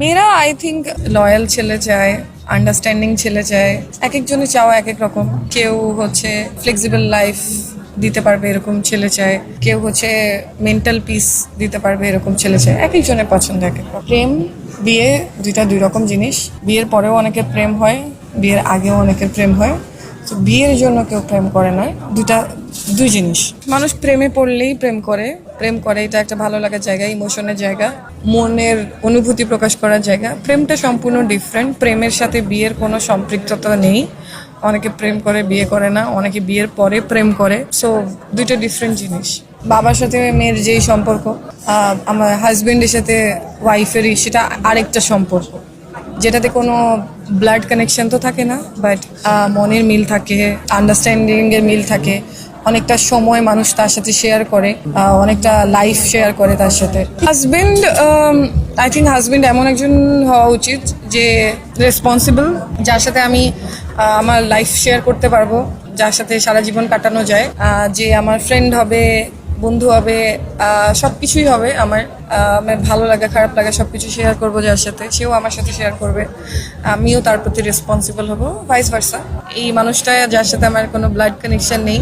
মেয়েরা I think loyal ছেলে চায়, আন্ডারস্ট্যান্ডিং ছেলে চায়। এক একজনের চাওয়া এক এক রকম। কেউ হচ্ছে ফ্লেক্সিবল লাইফ দিতে পারবে এরকম ছেলে চায়, কেউ হচ্ছে মেন্টাল পিস দিতে পারবে এরকম ছেলে চায়। এক একজনের পছন্দ এক এক রকম। প্রেম বিয়ে দুইটা দুই রকম জিনিস। বিয়ের পরেও অনেকের প্রেম হয়, বিয়ের আগেও অনেকের প্রেম হয়। তো বিয়ের জন্য কেউ প্রেম করে না, দুই জিনিস। মানুষ প্রেমে পড়লেই প্রেম করে, এটা একটা ভালো লাগার জায়গা, ইমোশনের জায়গা, মনের অনুভূতি প্রকাশ করার জায়গা। প্রেমটা সম্পূর্ণ ডিফারেন্ট। প্রেমের সাথে বিয়ের কোনো সম্পৃক্ততা নেই। অনেকে প্রেম করে বিয়ে করে না, অনেকে বিয়ের পরে প্রেম করে। সো দুইটা ডিফারেন্ট জিনিস। বাবার সাথে মেয়ের যেই সম্পর্ক, আমার হাজবেন্ডের সাথে ওয়াইফেরই, সেটা আরেকটা সম্পর্ক, যেটাতে কোনো ব্লাড কানেকশন তো থাকে না, বাট মনের মিল থাকে, আন্ডারস্ট্যান্ডিং এর মিল থাকে। অনেকটা সময় মানুষ তার সাথে শেয়ার করে, অনেকটা লাইফ শেয়ার করে তার সাথে। হাজবেন্ড, আই থিঙ্ক হাজবেন্ড এমন একজন হওয়া উচিত যে রেসপন্সিবল, যার সাথে আমি আমার লাইফ শেয়ার করতে পারবো, যার সাথে সারা জীবন কাটানো যায়, যে আমার ফ্রেন্ড হবে, বন্ধু হবে, সব কিছুই হবে। আমার ভালো লাগা খারাপ লাগা সব কিছু শেয়ার করবো যার সাথে, সেও আমার সাথে শেয়ার করবে, আমিও তার প্রতি রেসপন্সিবল হব, ভাইস ভার্সা। এই মানুষটা যার সাথে আমার কোনো ব্লাড কানেকশন নেই,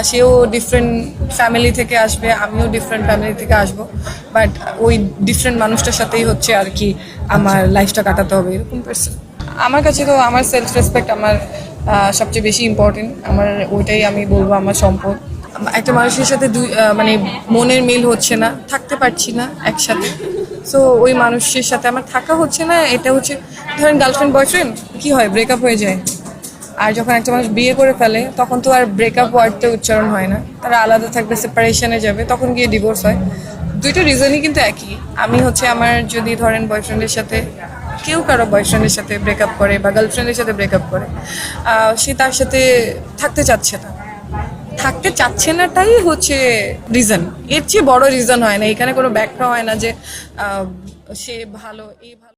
সেও ডিফারেন্ট ফ্যামিলি থেকে আসবে, আমিও ডিফারেন্ট ফ্যামিলি থেকে আসবো, বাট ওই ডিফারেন্ট মানুষটার সাথেই হচ্ছে আর কি আমার লাইফটা কাটাতে হবে, এরকম পারসন। আমার কাছে তো আমার সেলফ রেসপেক্ট আমার সবচেয়ে বেশি ইম্পর্টেন্ট। আমার ওইটাই আমি বলবো আমার সম্পদ। একটা মানুষের সাথে মানে মনের মিল হচ্ছে না, থাকতে পারছি না একসাথে, সো ওই মানুষের সাথে আমার থাকা হচ্ছে না। এটা হচ্ছে ধরেন গার্লফ্রেন্ড বয়ফ্রেন্ড কি হয়, ব্রেকআপ হয়ে যায়। আর যখন একটা মানুষ বিয়ে করে ফেলে তখন তো আর ব্রেকআপ ওয়ার্ডটা উচ্চারণ হয় না, তারা আলাদা থাকবে, সেপারেশনে যাবে, তখন গিয়ে ডিভোর্স হয়। দুইটা রিজনই কিন্তু একই। আমি হচ্ছে আমার যদি ধরেন বয়ফ্রেন্ডের সাথে, কেউ কারো বয়ফ্রেন্ডের সাথে ব্রেকআপ করে বা গার্লফ্রেন্ডের সাথে ব্রেকআপ করে, সে তার সাথে থাকতে চাচ্ছে নাটাই হচ্ছে রিজন। এর চেয়ে বড় রিজন হয় না, এখানে কোনো ব্যাখ্যা হয় না যে সে ভালো, এই ভালো।